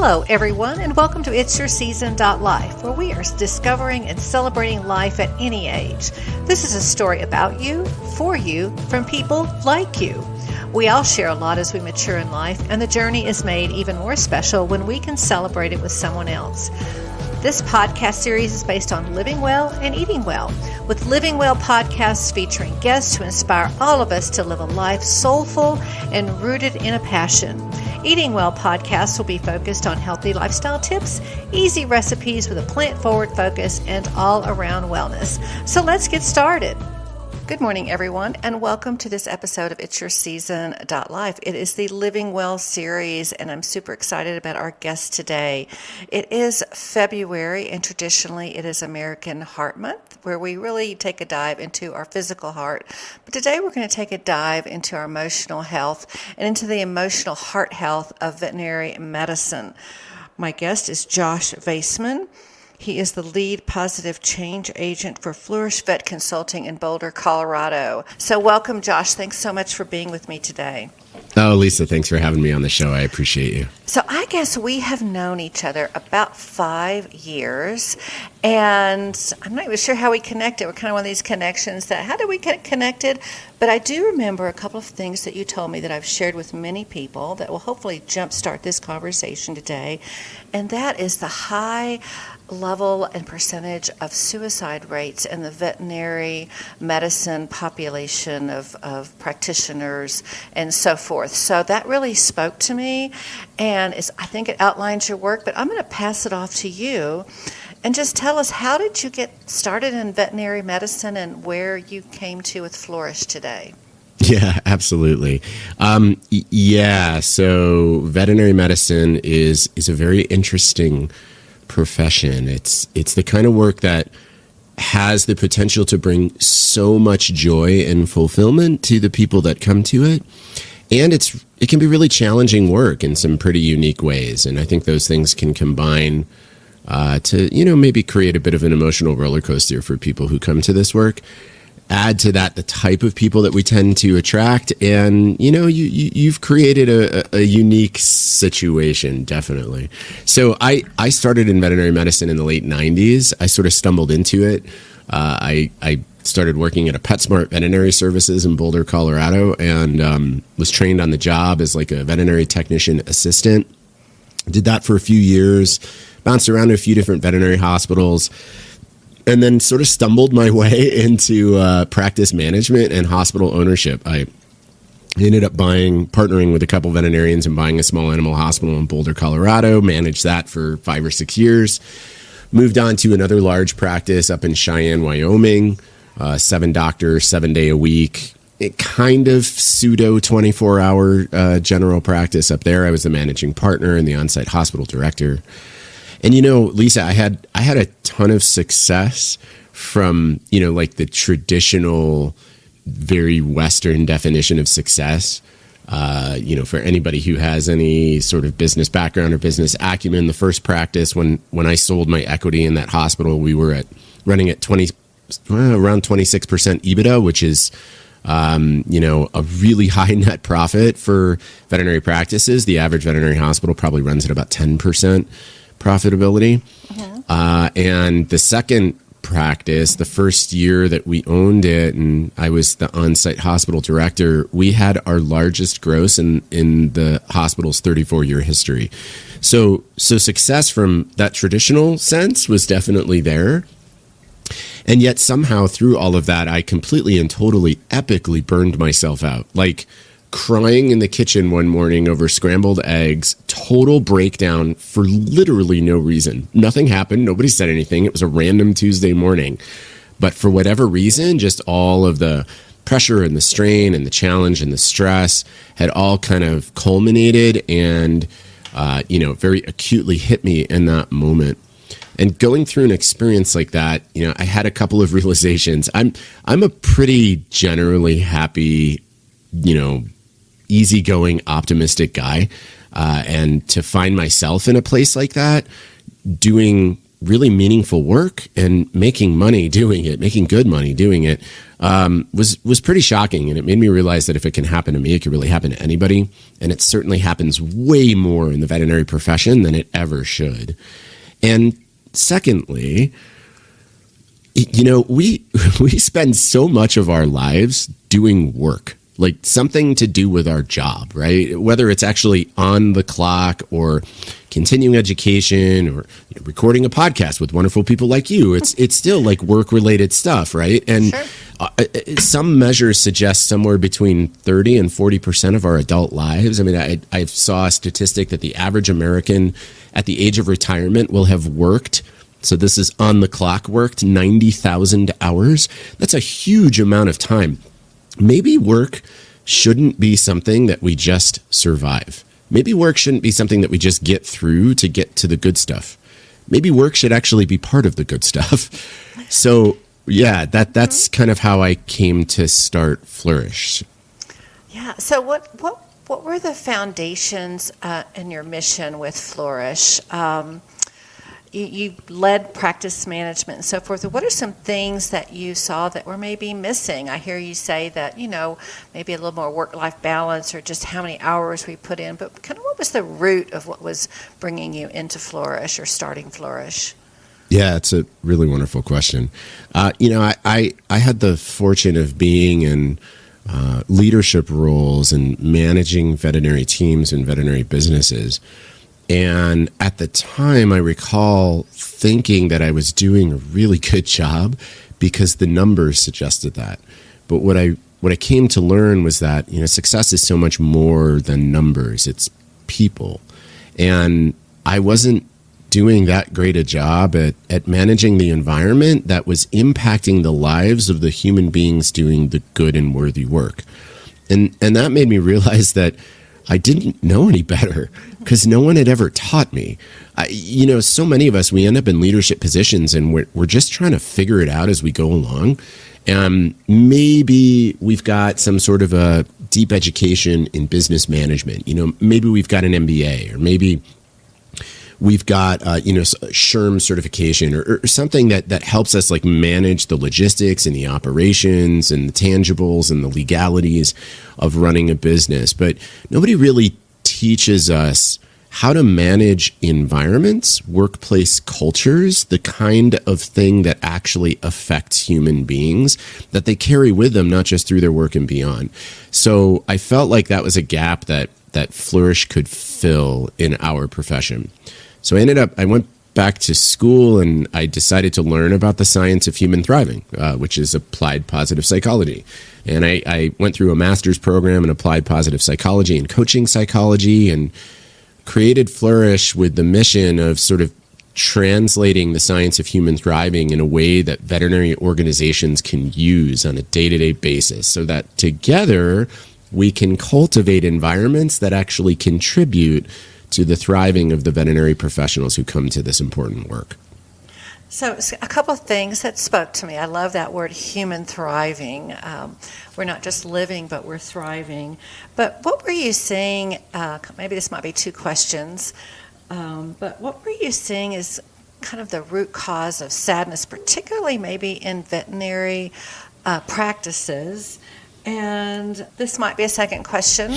Hello, everyone, and welcome to It's Your Season.life, where we are discovering and celebrating life at any age. This is a story about you, for you, from people like you. We all share a lot as we mature in life, and the journey is made even more special when we can celebrate it with someone else. This podcast series is based on living well and eating well, with Living Well podcasts featuring guests who inspire all of us to live a life soulful and rooted in a passion. Eating Well podcasts will be focused on healthy lifestyle tips, easy recipes with a plant-forward focus, and all-around wellness. So let's get started. Good morning, everyone, and welcome to this episode of It's Your Season.life. It is the Living Well series, and I'm super excited about our guest today. It is February, and traditionally it is American Heart Month, where we really take a dive into our physical heart. But today we're going to take a dive into our emotional health and into the emotional heart health of veterinary medicine. My guest is Josh Vaisman. He is the lead positive change agent for Flourish Vet Consulting in Boulder, Colorado. So welcome, Josh. Thanks so much for being with me today. Oh, Lisa, thanks for having me on the show. I appreciate you. So I guess we have known each other about 5 years, and I'm not even sure how we connected. We're kind of one of these connections that, how did we get connected? But I do remember a couple of things that you told me that I've shared with many people that will hopefully jumpstart this conversation today, and that is the high level and percentage of suicide rates in the veterinary medicine population of practitioners and so forth. So that really spoke to me, and I think it outlines your work, but I'm going to pass it off to you and just tell us, how did you get started in veterinary medicine and where you came to with Flourish today? Yeah, absolutely. So veterinary medicine is a very interesting profession. It's the kind of work that has the potential to bring so much joy and fulfillment to the people that come to it. And it can be really challenging work in some pretty unique ways. And I think those things can combine to, maybe create a bit of an emotional roller coaster for people who come to this work. Add to that the type of people that we tend to attract, and you've created a unique situation, definitely. So I started in veterinary medicine in the late 90s. I sort of stumbled into it. I started working at a PetSmart Veterinary Services in Boulder, Colorado, and was trained on the job as like a veterinary technician assistant. Did that for a few years, bounced around to a few different veterinary hospitals, and then sort of stumbled my way into practice management and hospital ownership. I ended up partnering with a couple veterinarians and buying a small animal hospital in Boulder, Colorado, managed that for 5 or 6 years, moved on to another large practice up in Cheyenne, Wyoming, 7 doctors, 7 day a week, it kind of pseudo 24-hour general practice up there. I was the managing partner and the on-site hospital director. And, Lisa, I had a ton of success from, like the traditional, very Western definition of success. For anybody who has any sort of business background or business acumen, the first practice, when I sold my equity in that hospital, we were running at around 26% EBITDA, which is, a really high net profit for veterinary practices. The average veterinary hospital probably runs at about 10% profitability. And the second practice, the first year that we owned it and I was the on-site hospital director, we had our largest gross in the hospital's 34-year history. So success from that traditional sense was definitely there. And yet somehow through all of that, I completely and totally epically burned myself out. Like crying in the kitchen one morning over scrambled eggs, total breakdown for literally no reason. Nothing happened. Nobody said anything. It was a random Tuesday morning. But for whatever reason, just all of the pressure and the strain and the challenge and the stress had all kind of culminated and, very acutely hit me in that moment. And going through an experience like that, I had a couple of realizations. I'm a pretty generally happy, easygoing, optimistic guy. And to find myself in a place like that, doing really meaningful work and making money doing it, making good money doing it, was pretty shocking. And it made me realize that if it can happen to me, it can really happen to anybody. And it certainly happens way more in the veterinary profession than it ever should. And secondly, we spend so much of our lives doing work, like something to do with our job, right? Whether it's actually on the clock or continuing education or recording a podcast with wonderful people like you, it's still like work-related stuff, right? And sure. Some measures suggest somewhere between 30 and 40% of our adult lives. I mean, I saw a statistic that the average American at the age of retirement will have worked, so this is on the clock worked, 90,000 hours. That's a huge amount of time. Maybe work shouldn't be something that we just survive. Maybe work shouldn't be something that we just get through to get to the good stuff. Maybe work should actually be part of the good stuff. So yeah, that's kind of how I came to start Flourish. Yeah. So what were the foundations in your mission with Flourish? You led practice management and so forth. What are some things that you saw that were maybe missing? I hear you say that, maybe a little more work-life balance or just how many hours we put in, but kind of what was the root of what was bringing you into Flourish or starting Flourish? Yeah, it's a really wonderful question. I had the fortune of being in leadership roles and managing veterinary teams and veterinary businesses. And at the time, I recall thinking that I was doing a really good job because the numbers suggested that. But what I came to learn was that success is so much more than numbers. It's people. And I wasn't doing that great a job at managing the environment that was impacting the lives of the human beings doing the good and worthy work. And that made me realize that I didn't know any better because no one had ever taught me. So many of us, we end up in leadership positions and we're just trying to figure it out as we go along. And maybe we've got some sort of a deep education in business management. Maybe we've got an MBA, or maybe we've got SHRM certification or something that helps us like manage the logistics and the operations and the tangibles and the legalities of running a business. But nobody really teaches us how to manage environments, workplace cultures, the kind of thing that actually affects human beings that they carry with them, not just through their work and beyond. So I felt like that was a gap that Flourish could fill in our profession. So I went back to school and I decided to learn about the science of human thriving, which is applied positive psychology. And I went through a master's program in applied positive psychology and coaching psychology and created Flourish with the mission of sort of translating the science of human thriving in a way that veterinary organizations can use on a day-to-day basis so that together we can cultivate environments that actually contribute to the thriving of the veterinary professionals who come to this important work. So a couple of things that spoke to me. I love that word, human thriving. We're not just living, but we're thriving. But what were you seeing, maybe this might be two questions, but what were you seeing is kind of the root cause of sadness, particularly maybe in veterinary practices? And this might be a second question.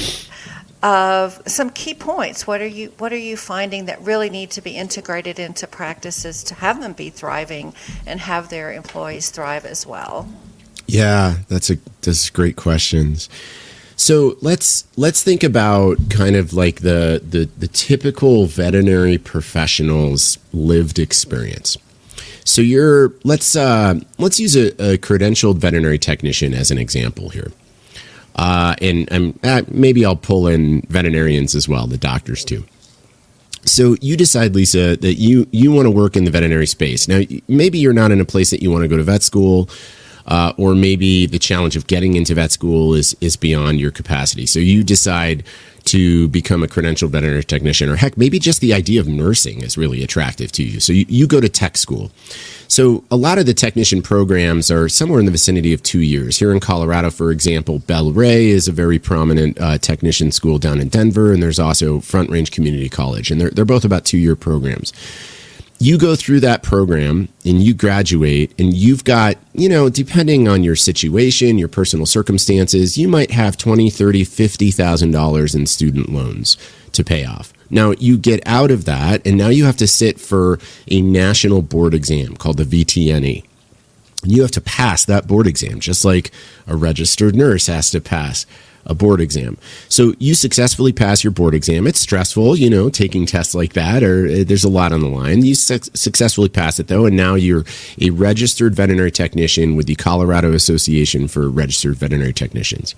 Of some key points. What are you finding that really need to be integrated into practices to have them be thriving and have their employees thrive as well? Yeah, that's great questions. So let's think about kind of like the typical veterinary professional's lived experience. So let's use a credentialed veterinary technician as an example here. And maybe I'll pull in veterinarians as well, the doctors too. So you decide, Lisa, that you want to work in the veterinary space. Now, maybe you're not in a place that you want to go to vet school, or maybe the challenge of getting into vet school is beyond your capacity. So you decide to become a credentialed veterinary technician, or heck, maybe just the idea of nursing is really attractive to you. So you go to tech school. So a lot of the technician programs are somewhere in the vicinity of 2 years. Here in Colorado, for example, Bel Ray is a very prominent technician school down in Denver, and there's also Front Range Community College, and they're both about 2-year programs. you go through that program and you graduate, and you've got, depending on your situation, your personal circumstances, you might have $20,000, $30,000, $50,000 in student loans to pay off. Now you get out of that, and now you have to sit for a national board exam called the VTNE. You have to pass that board exam, just like a registered nurse has to pass a board exam. So you successfully pass your board exam. It's stressful, taking tests like that, or there's a lot on the line. You successfully pass it, though, and now you're a registered veterinary technician with the Colorado Association for Registered Veterinary Technicians.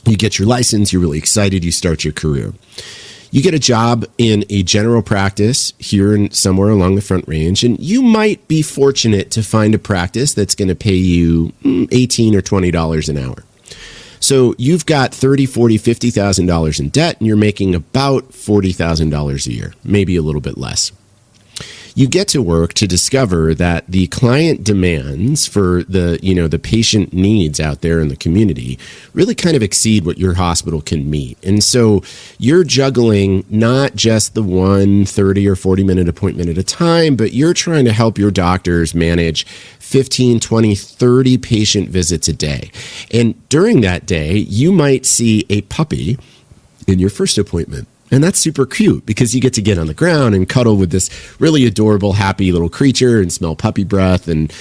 You get your license. You're really excited. You start your career. You get a job in a general practice here in somewhere along the Front Range, and you might be fortunate to find a practice that's going to pay you $18 or $20 an hour. So you've got $30,000, $40,000, $50,000 in debt, and you're making about $40,000 a year, maybe a little bit less. You get to work to discover that the client demands for the patient needs out there in the community really kind of exceed what your hospital can meet. And so you're juggling not just the 1 30 or 40-minute appointment at a time, but you're trying to help your doctors manage 15, 20, 30 patient visits a day. And during that day, you might see a puppy in your first appointment. And that's super cute because you get to get on the ground and cuddle with this really adorable, happy little creature and smell puppy breath and,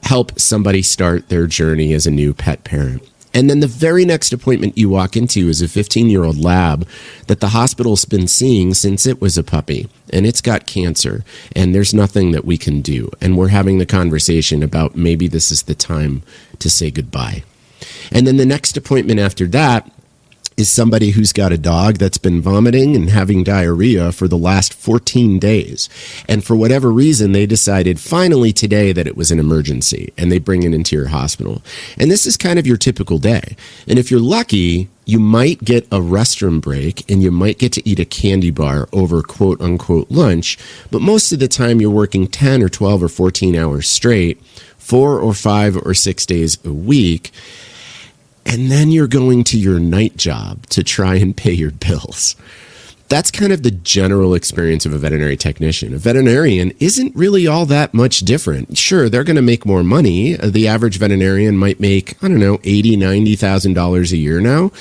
help somebody start their journey as a new pet parent. And then the very next appointment you walk into is a 15-year-old lab that the hospital's been seeing since it was a puppy. And it's got cancer. And there's nothing that we can do. And we're having the conversation about maybe this is the time to say goodbye. And then the next appointment after that is somebody who's got a dog that's been vomiting and having diarrhea for the last 14 days. And for whatever reason, they decided finally today that it was an emergency, and they bring it into your hospital. And this is kind of your typical day. And if you're lucky, you might get a restroom break and you might get to eat a candy bar over quote unquote lunch. But most of the time you're working 10 or 12 or 14 hours straight, 4 or 5 or 6 days a week. And then you're going to your night job to try and pay your bills. That's kind of the general experience of a veterinary technician. A veterinarian isn't really all that much different. Sure, they're going to make more money. The average veterinarian might make, $80,000, $90,000 a year now.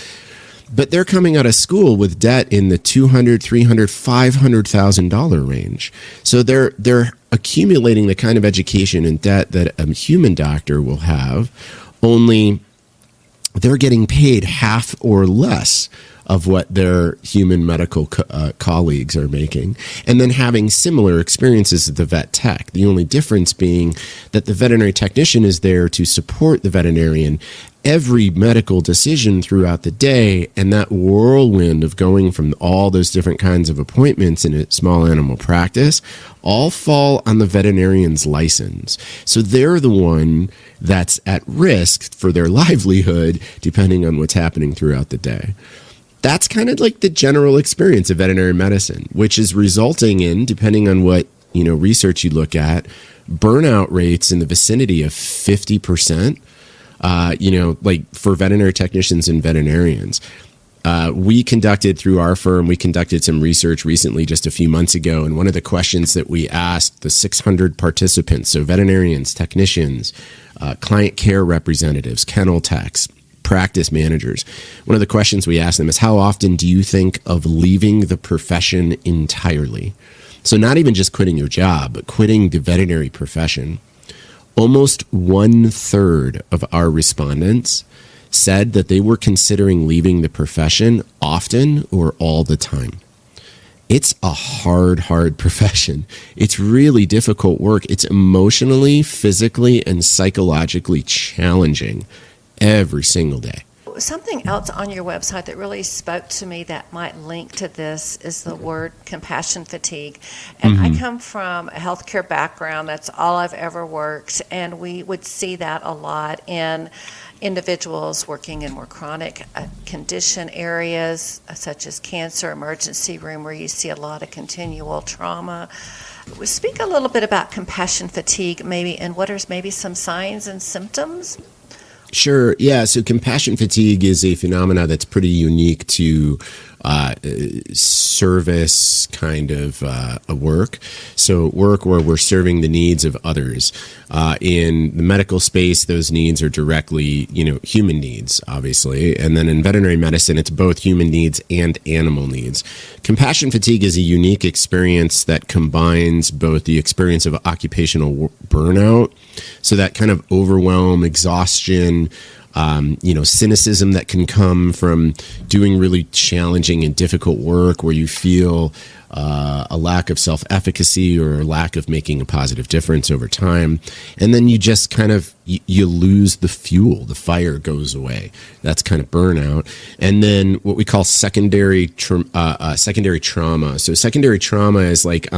But they're coming out of school with debt in the $200,000, $300,000, $500,000 range. So they're accumulating the kind of education and debt that a human doctor will have, only they're getting paid half or less of what their human medical colleagues are making, and then having similar experiences as the vet tech. The only difference being that the veterinary technician is there to support the veterinarian every medical decision throughout the day, and that whirlwind of going from all those different kinds of appointments in a small animal practice all fall on the veterinarian's license. So they're the one that's at risk for their livelihood depending on what's happening throughout the day. That's kind of like the general experience of veterinary medicine, which is resulting in, depending on what research you look at, burnout rates in the vicinity of 50%. Like for veterinary technicians and veterinarians. Through our firm, we conducted some research recently, just a few months ago. And one of the questions that we asked the 600 participants, so veterinarians, technicians, client care representatives, kennel techs, practice managers, one of the questions we asked them is, how often do you think of leaving the profession entirely? So not even just quitting your job, but quitting the veterinary profession. Almost 1/3 of our respondents said that they were considering leaving the profession often or all the time. It's a hard profession. It's really difficult work. It's emotionally, physically, and psychologically challenging every single day. Something else on your website that really spoke to me that might link to this is the word compassion fatigue. And I come from a healthcare background. That's all I've ever worked. And we would see that a lot in individuals working in more chronic condition areas, such as cancer, emergency room, where you see a lot of continual trauma. Speak a little bit about compassion fatigue, maybe, and what are maybe some signs and symptoms? Sure. Yeah. So compassion fatigue is a phenomena that's pretty unique to service kind of a work. So work where we're serving the needs of others. In the medical space, those needs are directly, human needs, obviously. And then in veterinary medicine, it's both human needs and animal needs. Compassion fatigue is a unique experience that combines both the experience of occupational burnout, so that kind of overwhelm, exhaustion, cynicism that can come from doing really challenging and difficult work where you feel a lack of self-efficacy or a lack of making a positive difference over time. And then you just kind of, you lose the fuel, the fire goes away. That's kind of burnout. And then what we call secondary trauma. So secondary trauma is like,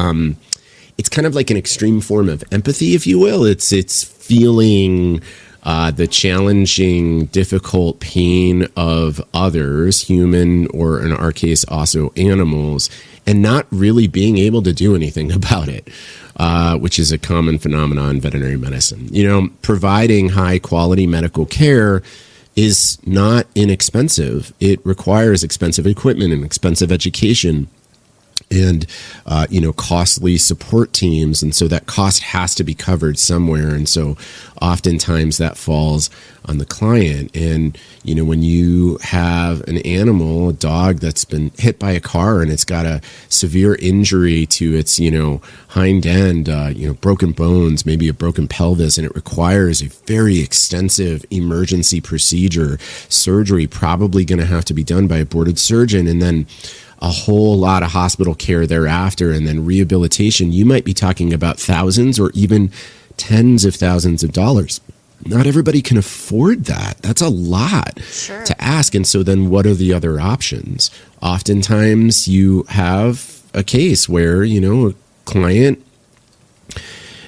it's kind of like an extreme form of empathy, if you will. It's feeling the challenging, difficult pain of others, human, or in our case, also animals, and not really being able to do anything about it, which is a common phenomenon in veterinary medicine. Providing high quality medical care is not inexpensive. It requires expensive equipment and expensive education and costly support teams, and so that cost has to be covered somewhere, and so oftentimes that falls on the client. And when you have an animal, a dog that's been hit by a car and it's got a severe injury to its hind end, broken bones, maybe a broken pelvis, and it requires a very extensive emergency procedure, surgery probably going to have to be done by a boarded surgeon, and then a whole lot of hospital care thereafter, and then rehabilitation, you might be talking about thousands or even tens of thousands of dollars. Not everybody can afford that. That's a lot to ask. And so then what are the other options? Oftentimes you have a case where, a client,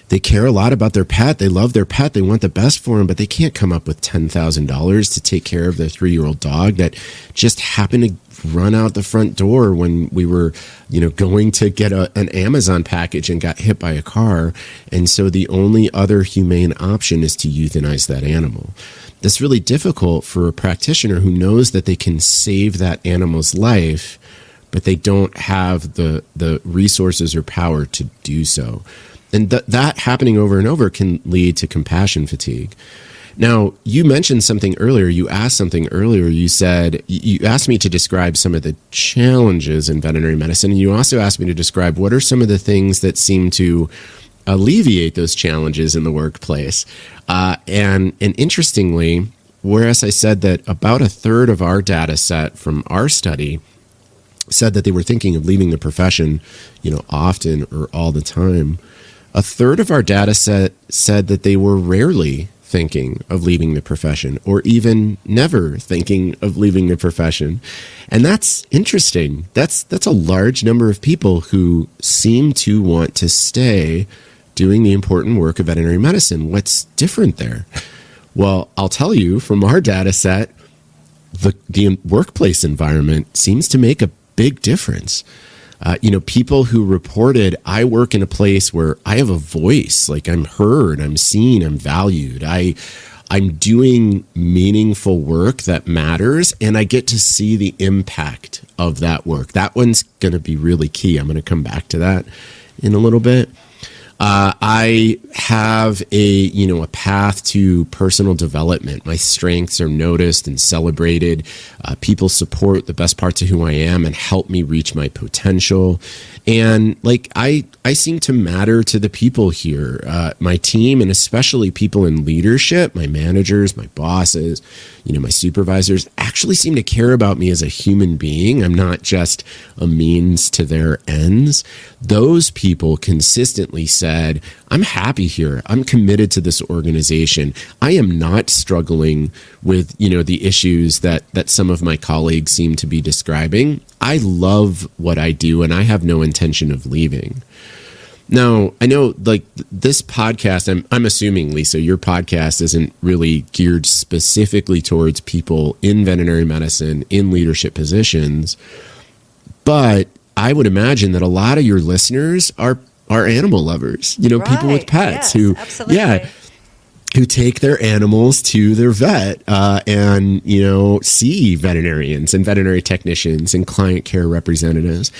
they care a lot about their pet. They love their pet. They want the best for them, but they can't come up with $10,000 to take care of their 3-year-old dog that just happened to run out the front door when we were, going to get an Amazon package and got hit by a car. And so the only other humane option is to euthanize that animal. That's really difficult for a practitioner who knows that they can save that animal's life, but they don't have the resources or power to do so. And that happening over and over can lead to compassion fatigue. Now, you mentioned something earlier. You asked something earlier. You said, you asked me to describe some of the challenges in veterinary medicine. And you also asked me to describe what are some of the things that seem to alleviate those challenges in the workplace. And interestingly, whereas I said that about a third of our data set from our study said that they were thinking of leaving the profession, often or all the time, a third of our data set said that they were rarely thinking of leaving the profession, or even never thinking of leaving the profession. And that's interesting. That's a large number of people who seem to want to stay doing the important work of veterinary medicine. What's different there? Well, I'll tell you from our data set, the workplace environment seems to make a big difference. People who reported, I work in a place where I have a voice, like I'm heard, I'm seen, I'm valued. I'm doing meaningful work that matters, and I get to see the impact of that work. That one's going to be really key. I'm going to come back to that in a little bit. I have a path to personal development. My strengths are noticed and celebrated. People support the best parts of who I am and help me reach my potential. And I seem to matter to the people here, my team, and especially people in leadership, my managers, my bosses, my supervisors actually seem to care about me as a human being. I'm not just a means to their ends. Those people consistently said, I'm happy here. I'm committed to this organization. I am not struggling with, the issues that some of my colleagues seem to be describing. I love what I do, and I have no intention of leaving. Now, I know this podcast, I'm assuming, Lisa, your podcast isn't really geared specifically towards people in veterinary medicine, in leadership positions, but I would imagine that a lot of your listeners are animal lovers, people with pets absolutely. who take their animals to their vet and, see veterinarians and veterinary technicians and client care representatives.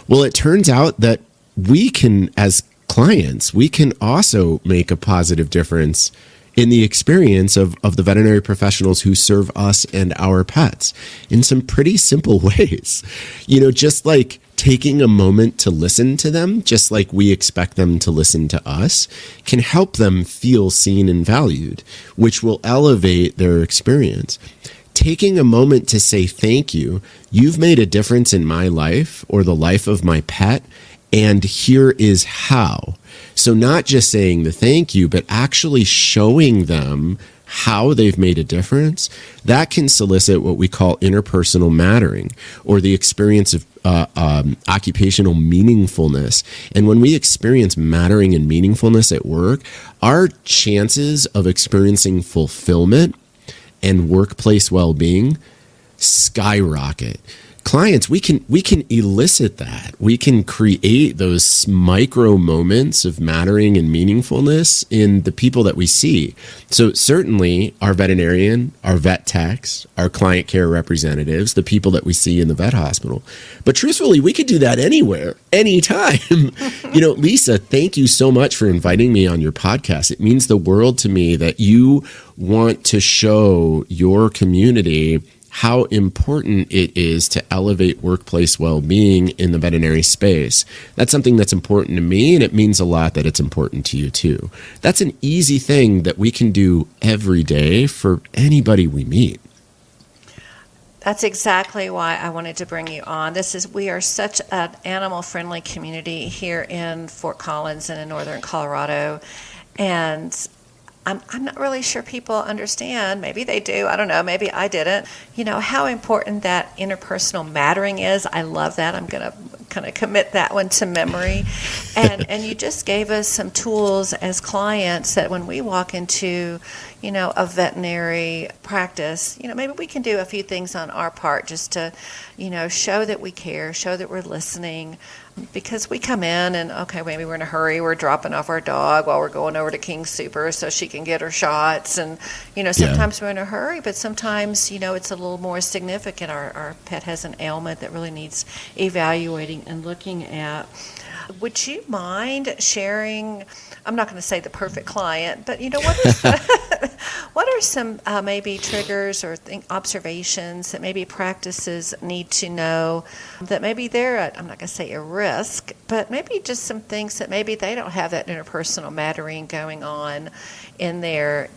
Well, it turns out that we can, as clients, we can also make a positive difference in the experience of the veterinary professionals who serve us and our pets in some pretty simple ways. Just like taking a moment to listen to them, just like we expect them to listen to us, can help them feel seen and valued, which will elevate their experience. Taking a moment to say thank you, you've made a difference in my life or the life of my pet, and here is how. So not just saying the thank you, but actually showing them how they've made a difference, that can solicit what we call interpersonal mattering, or the experience of occupational meaningfulness. And when we experience mattering and meaningfulness at work, our chances of experiencing fulfillment and workplace well-being skyrocket. Clients, we can elicit that. We can create those micro moments of mattering and meaningfulness in the people that we see. So certainly our veterinarian, our vet techs, our client care representatives, the people that we see in the vet hospital. But truthfully, we could do that anywhere, anytime. Lisa, thank you so much for inviting me on your podcast. It means the world to me that you want to show your community how important it is to elevate workplace well-being in the veterinary space. That's something that's important to me, and it means a lot that it's important to you too. That's an easy thing that we can do every day for anybody we meet. That's exactly why I wanted to bring you on. We are such an animal-friendly community here in Fort Collins and in northern Colorado, and I'm not really sure people understand. Maybe they do. I don't know. Maybe I didn't. How important that interpersonal mattering is. I love that. I'm going to kind of commit that one to memory. And you just gave us some tools as clients that when we walk into, a veterinary practice, maybe we can do a few things on our part just to, show that we care, show that we're listening. Because we come in and, okay, maybe we're in a hurry. We're dropping off our dog while we're going over to King Super so she can get her shots. And, sometimes we're in a hurry, but sometimes, it's a little more significant. Our pet has an ailment that really needs evaluating and looking at. Would you mind sharing, I'm not going to say the perfect client, but, what are some maybe triggers or observations that maybe practices need to know that maybe they're at, I'm not going to say a risk, but maybe just some things that maybe they don't have that interpersonal mattering going on in their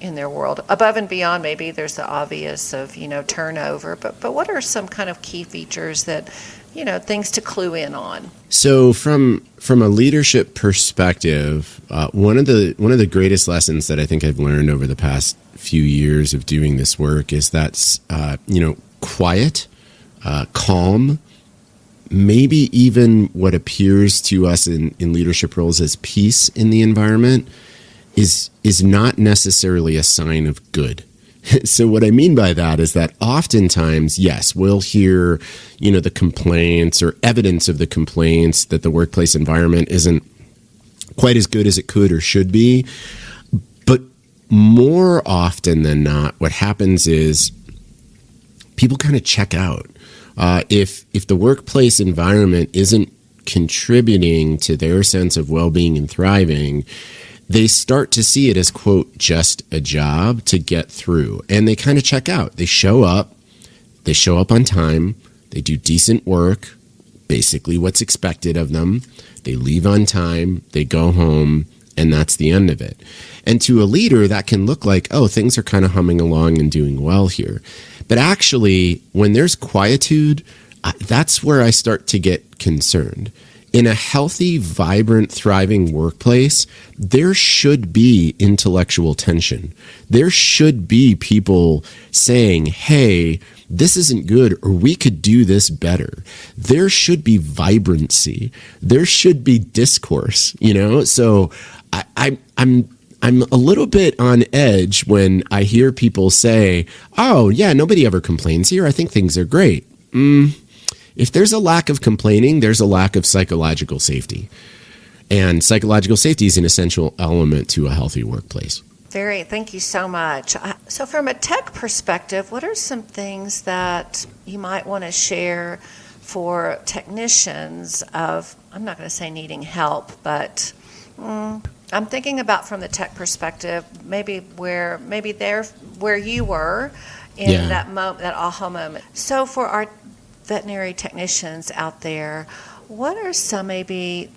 world. Above and beyond, maybe there's the obvious of, turnover, but what are some kind of key features that, things to clue in on? So from a leadership perspective, one of the greatest lessons that I think I've learned over the past few years of doing this work is that, quiet, calm, maybe even what appears to us in leadership roles as peace in the environment is not necessarily a sign of good. So what I mean by that is that oftentimes, yes, we'll hear, the complaints or evidence of the complaints that the workplace environment isn't quite as good as it could or should be. But more often than not, what happens is people kind of check out. If the workplace environment isn't contributing to their sense of well-being and thriving, they start to see it as, quote, just a job to get through. And they kind of check out. They show up on time, they do decent work, basically what's expected of them. They leave on time, they go home, and that's the end of it. And to a leader, that can look like, oh, things are kind of humming along and doing well here. But actually, when there's quietude, that's where I start to get concerned. In a healthy, vibrant, thriving workplace, there should be intellectual tension. There should be people saying, hey, this isn't good, or we could do this better. There should be vibrancy. There should be discourse, So I'm a little bit on edge when I hear people say, oh, yeah, nobody ever complains here. I think things are great. If there's a lack of complaining, there's a lack of psychological safety. And psychological safety is an essential element to a healthy workplace. Thank you so much. So from a tech perspective, what are some things that you might want to share for technicians I'm not going to say needing help, but I'm thinking about from the tech perspective, maybe where you were in that aha moment. So for our veterinary technicians out there, what are some maybe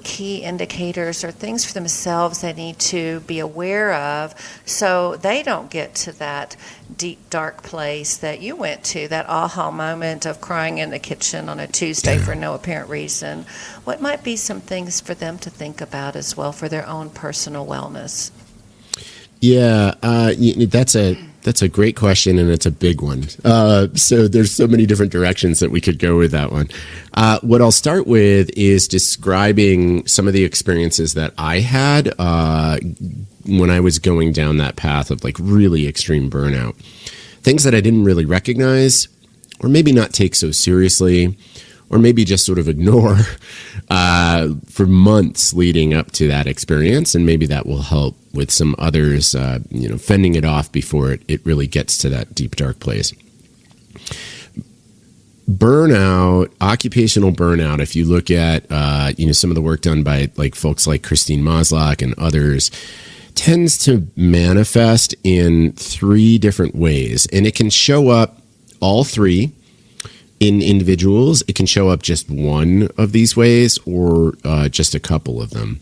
key indicators or things for themselves they need to be aware of so they don't get to that deep, dark place that you went to, that aha moment of crying in the kitchen on a Tuesday for no apparent reason? What might be some things for them to think about as well for their own personal wellness? Yeah, that's a great question, and it's a big one. So there's so many different directions that we could go with that one. What I'll start with is describing some of the experiences that I had when I was going down that path of like really extreme burnout. Things that I didn't really recognize, or maybe not take so seriously, or maybe just sort of ignore for months leading up to that experience. And maybe that will help with some others, fending it off before it really gets to that deep, dark place. Burnout, occupational burnout, if you look at, some of the work done by like folks like Christine Maslach and others, tends to manifest in 3 different ways. And it can show up all 3 in individuals. It can show up just one of these ways or just a couple of them.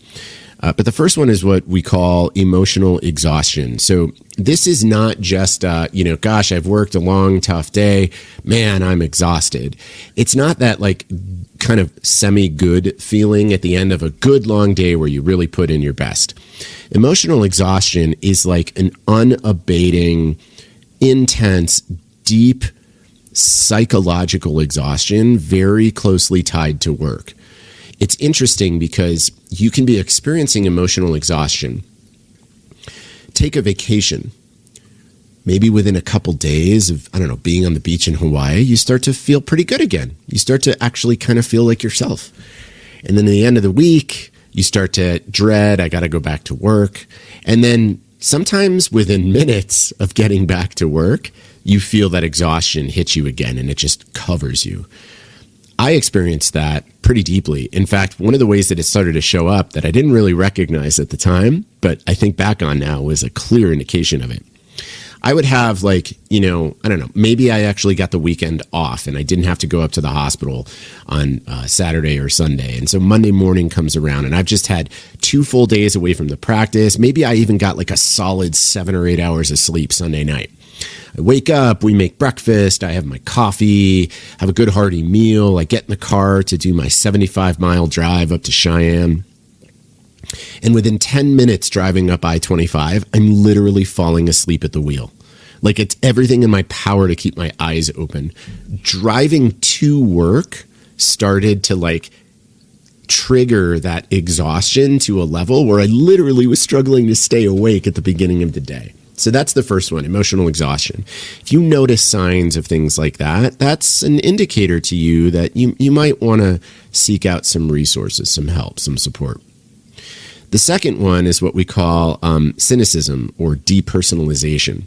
But the first one is what we call emotional exhaustion. So this is not just, gosh, I've worked a long, tough day. Man, I'm exhausted. It's not that like kind of semi-good feeling at the end of a good long day where you really put in your best. Emotional exhaustion is like an unabating, intense, deep psychological exhaustion, very closely tied to work. It's interesting because you can be experiencing emotional exhaustion. Take a vacation. Maybe within a couple days of, being on the beach in Hawaii, you start to feel pretty good again. You start to actually kind of feel like yourself. And then at the end of the week, you start to dread, I got to go back to work. And then sometimes within minutes of getting back to work, you feel that exhaustion hit you again and it just covers you. I experienced that pretty deeply. In fact, one of the ways that it started to show up that I didn't really recognize at the time, but I think back on now was a clear indication of it. I would have maybe I actually got the weekend off and I didn't have to go up to the hospital on Saturday or Sunday. And so Monday morning comes around and I've just had 2 full days away from the practice. Maybe I even got like a solid 7 or 8 hours of sleep Sunday night. I wake up, we make breakfast, I have my coffee, have a good hearty meal. I get in the car to do my 75-mile drive up to Cheyenne. And within 10 minutes driving up I-25, I'm literally falling asleep at the wheel. Like it's everything in my power to keep my eyes open. Driving to work started to trigger that exhaustion to a level where I literally was struggling to stay awake at the beginning of the day. So that's the first one, emotional exhaustion. If you notice signs of things like that, that's an indicator to you that you might want to seek out some resources, some help, some support. The second one is what we call cynicism or depersonalization.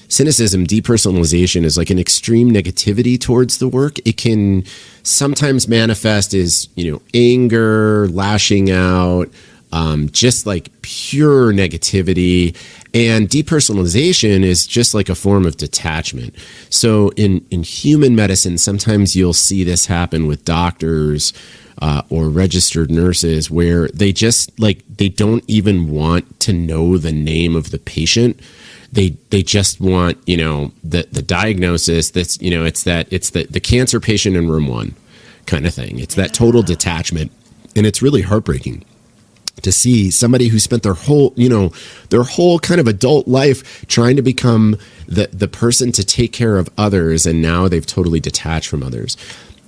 Cynicism, depersonalization is like an extreme negativity towards the work. It can sometimes manifest as, anger, lashing out, just like pure negativity. And depersonalization is just like a form of detachment. So in human medicine, sometimes you'll see this happen with doctors or registered nurses where they just they don't even want to know the name of the patient. They just want, the diagnosis that's, it's the cancer patient in room 1 kind of thing. It's that total detachment. And it's really heartbreaking to see somebody who spent their whole kind of adult life trying to become the person to take care of others, and now they've totally detached from others.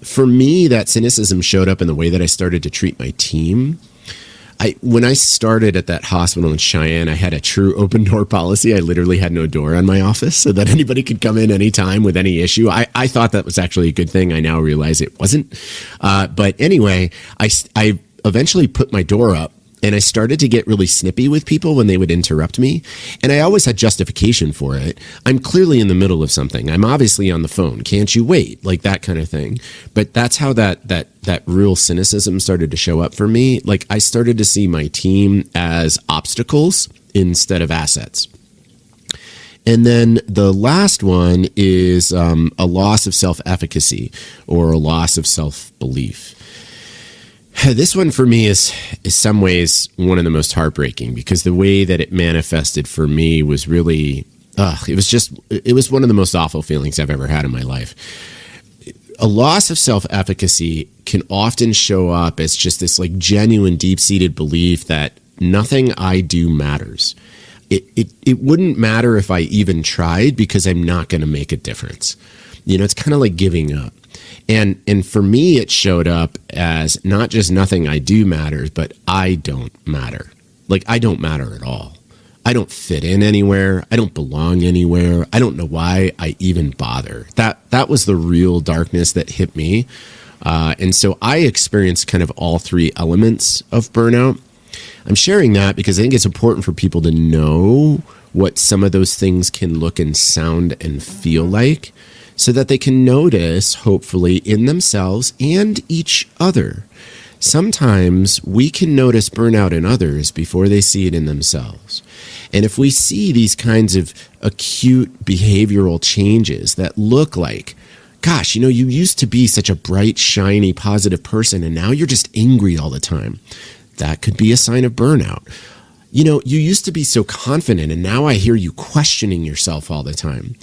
For me, that cynicism showed up in the way that I started to treat my team. When I started at that hospital in Cheyenne, I had a true open door policy. I literally had no door on my office so that anybody could come in anytime with any issue. I thought that was actually a good thing. I now realize it wasn't. But anyway, I eventually put my door up And I started to get really snippy with people when they would interrupt me. And I always had justification for it. I'm clearly in the middle of something. I'm obviously on the phone. Can't you wait? Like that kind of thing. But that's how that real cynicism started to show up for me. Like I started to see my team as obstacles instead of assets. And then the last one is a loss of self-efficacy or a loss of self-belief. This one for me is some ways one of the most heartbreaking because the way that it manifested for me was really, it was one of the most awful feelings I've ever had in my life. A loss of self-efficacy can often show up as just this like genuine deep-seated belief that nothing I do matters. It wouldn't matter if I even tried because I'm not going to make a difference. You know, it's kind of like giving up. And for me, it showed up as not just nothing I do matters, but I don't matter. Like I don't matter at all. I don't fit in anywhere. I don't belong anywhere. I don't know why I even bother. That was the real darkness that hit me. And so I experienced kind of all three elements of burnout. I'm sharing that because I think it's important for people to know what some of those things can look and sound and feel like, so that they can notice, hopefully, in themselves and each other. Sometimes we can notice burnout in others before they see it in themselves. And if we see these kinds of acute behavioral changes that look like, gosh, you know, you used to be such a bright, shiny, positive person, and now you're just angry all the time. That could be a sign of burnout. You know, you used to be so confident, and now I hear you questioning yourself all the time.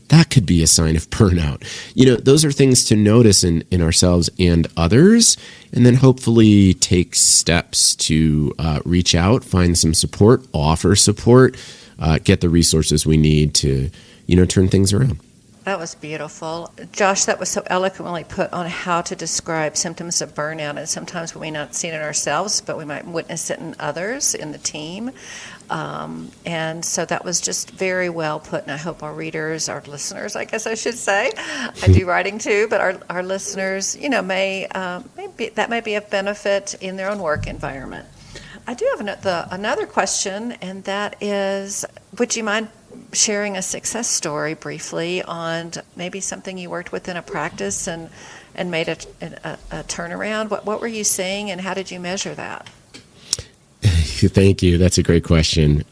That could be a sign of burnout. You know, those are things to notice in ourselves and others, and then hopefully take steps to reach out, find some support, offer support, get the resources we need to, you know, turn things around. That was beautiful. Josh, that was so eloquently put on how to describe symptoms of burnout. And sometimes we may not see it in ourselves, but we might witness it in others, in the team. And so that was just very well put. And I hope our readers, our listeners, I guess I should say, I do writing too, but our listeners, you know, may be of benefit in their own work environment. I do have another question, and that is, would you mind sharing a success story briefly on maybe something you worked with in a practice and made a turnaround? What were you seeing, and how did you measure that? Thank you. That's a great question.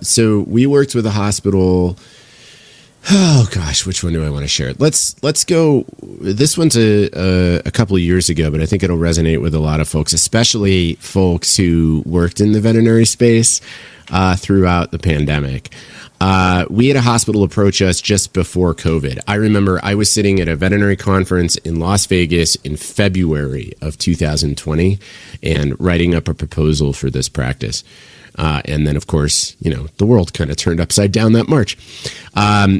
So we worked with a hospital. Oh gosh, which one do I want to share? Let's go. This one's a couple of years ago, but I think it'll resonate with a lot of folks, especially folks who worked in the veterinary space throughout the pandemic. We had a hospital approach us just before COVID. I remember I was sitting at a veterinary conference in Las Vegas in February of 2020 and writing up a proposal for this practice. And then, of course, you know, the world kind of turned upside down that March.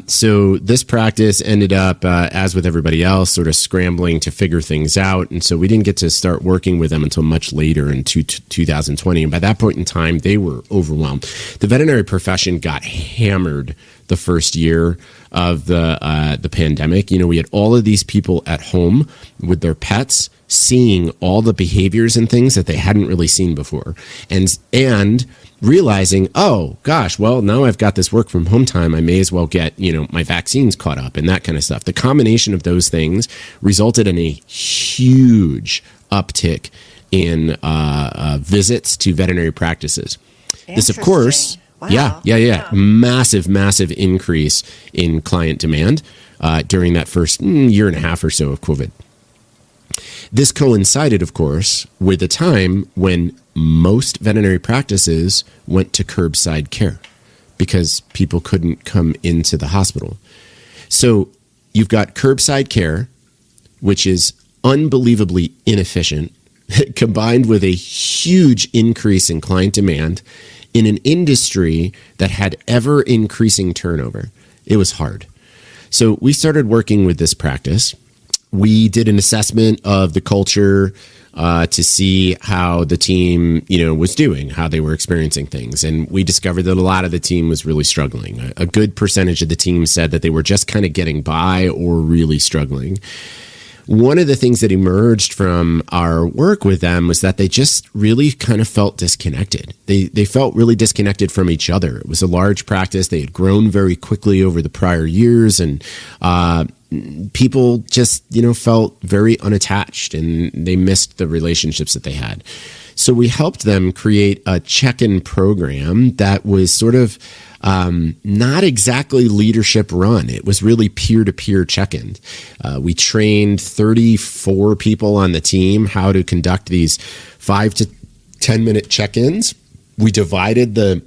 So this practice ended up, as with everybody else, sort of scrambling to figure things out. And so we didn't get to start working with them until much later in 2020. And by that point in time, they were overwhelmed. The veterinary profession got hammered the first year of the pandemic. You know, we had all of these people at home with their pets, seeing all the behaviors and things that they hadn't really seen before, and realizing, oh gosh, well, now I've got this work from home time, I may as well get, you know, my vaccines caught up and that kind of stuff. The combination of those things resulted in a huge uptick in visits to veterinary practices. This, of course, wow. Yeah. Massive increase in client demand during that first year and a half or so of COVID. This coincided, of course, with a time when most veterinary practices went to curbside care because people couldn't come into the hospital. So you've got curbside care, which is unbelievably inefficient, combined with a huge increase in client demand in an industry that had ever increasing turnover. It was hard. So we started working with this practice. We did an assessment of the culture to see how the team, you know, was doing, how they were experiencing things. And we discovered that a lot of the team was really struggling. A good percentage of the team said that they were just kind of getting by or really struggling. one of the things that emerged from our work with them was that they just really kind of felt disconnected. They felt really disconnected from each other. It was a large practice. They had grown very quickly over the prior years, and people just, felt very unattached, and they missed the relationships that they had. So we helped them create a check-in program that was sort of not exactly leadership run. It was really peer-to-peer check-ins. We trained 34 people on the team how to conduct these 5 to 10 minute check-ins. We divided the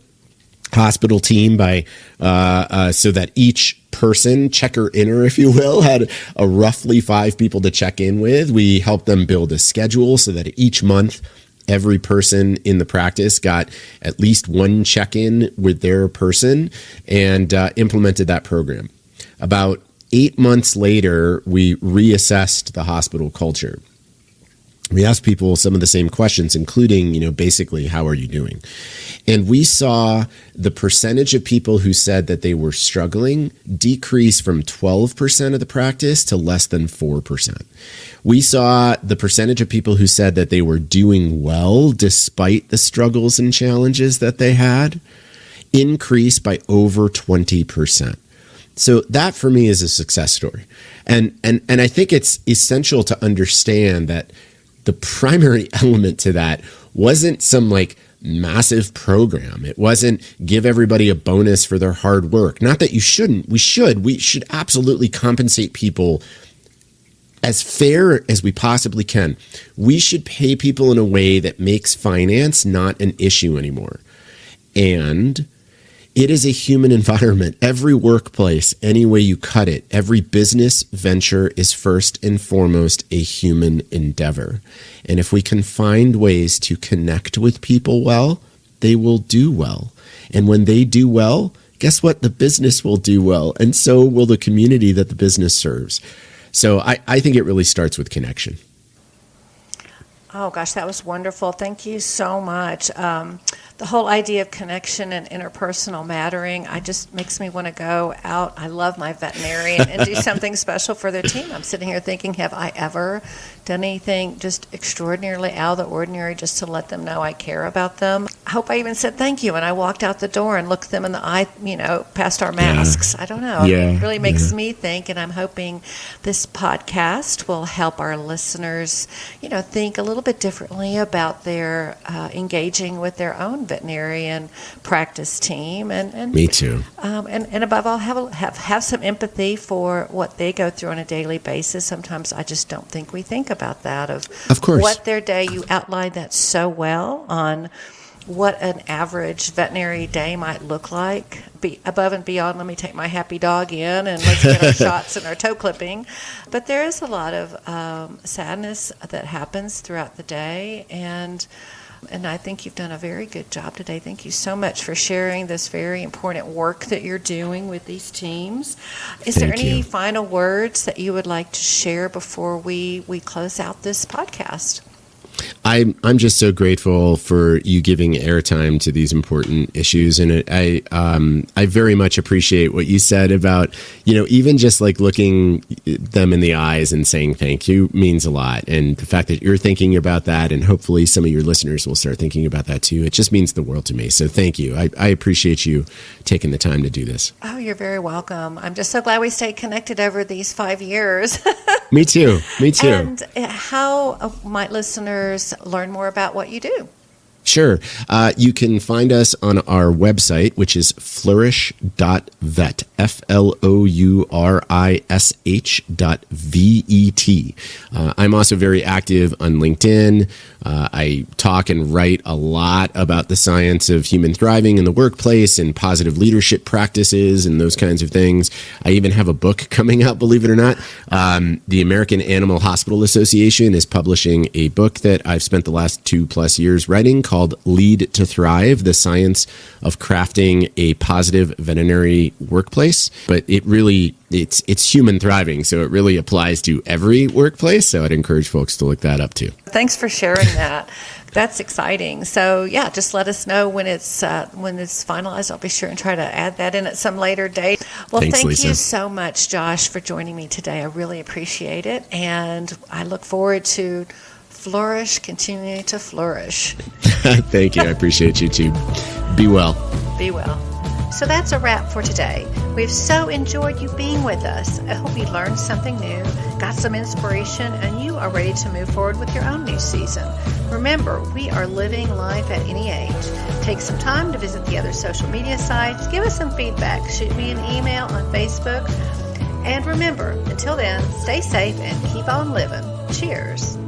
hospital team by so that each person, checker inner, if you will, had a roughly 5 people to check in with. We helped them build a schedule so that each month every person in the practice got at least one check-in with their person, and implemented that program. About 8 months later, we reassessed the hospital culture. We asked people some of the same questions, including, basically, how are you doing? And we saw the percentage of people who said that they were struggling decrease from 12% of the practice to less than 4%. We saw the percentage of people who said that they were doing well despite the struggles and challenges that they had increase by over 20%. So that for me is a success story. And I think it's essential to understand that the primary element to that wasn't some massive program. It wasn't give everybody a bonus for their hard work. Not that you shouldn't. We should absolutely compensate people as fair as we possibly can. We should pay people in a way that makes finance not an issue anymore. And it is a human environment. Every workplace, any way you cut it, every business venture is first and foremost a human endeavor. And if we can find ways to connect with people well, they will do well. And when they do well, guess what? The business will do well. And so will the community that the business serves. So I think it really starts with connection. Oh, gosh, that was wonderful. Thank you so much. The whole idea of connection and interpersonal mattering, just makes me want to go out. I love my veterinarian and do something special for their team. I'm sitting here thinking, have I ever done anything just extraordinarily out of the ordinary just to let them know I care about them? I hope I even said thank you when I walked out the door and looked them in the eye, past our masks. I don't know. Yeah. It really makes me think, and I'm hoping this podcast will help our listeners, think a little bit differently about their engaging with their own veterinarian practice team, and me too. And above all, have some empathy for what they go through on a daily basis. Sometimes I just don't think we think about that of course, what their day. You outlined that so well on what an average veterinary day might look like. Be above and beyond, let me take my happy dog in and let's get our shots and our toe clipping. But there is a lot of sadness that happens throughout the day, and I think you've done a very good job today. Thank you so much for sharing this very important work that you're doing with these teams. Is there any final words that you would like to share before we close out this podcast? I'm just so grateful for you giving airtime to these important issues, and I very much appreciate what you said about even just looking them in the eyes and saying thank you means a lot, and the fact that you're thinking about that, and hopefully some of your listeners will start thinking about that too. It just means the world to me. So thank you. I appreciate you taking the time to do this. Oh, you're very welcome. I'm just so glad we stayed connected over these 5 years. Me too. And how might listeners learn more about what you do? Sure. You can find us on our website, which is flourish.vet, flourish.vet. I'm also very active on LinkedIn. I talk and write a lot about the science of human thriving in the workplace and positive leadership practices and those kinds of things. I even have a book coming out, believe it or not. The American Animal Hospital Association is publishing a book that I've spent the last 2+ years writing called Lead to Thrive, the science of crafting a positive veterinary workplace. But it's human thriving, so it really applies to every workplace. So I'd encourage folks to look that up too. Thanks for sharing that. That's exciting. So yeah, just let us know when it's finalized. I'll be sure and try to add that in at some later date. Well, Thanks, thank Lisa. you so much, Josh, for joining me today. I really appreciate it, and I look forward to Flourish, continuing to flourish. Thank you. I appreciate you too. Be well. Be well. So that's a wrap for today. We've so enjoyed you being with us. I hope you learned something new, got some inspiration, and you are ready to move forward with your own new season. Remember, we are living life at any age. Take some time to visit the other social media sites. Give us some feedback. Shoot me an email on Facebook. And remember, until then, stay safe and keep on living. Cheers.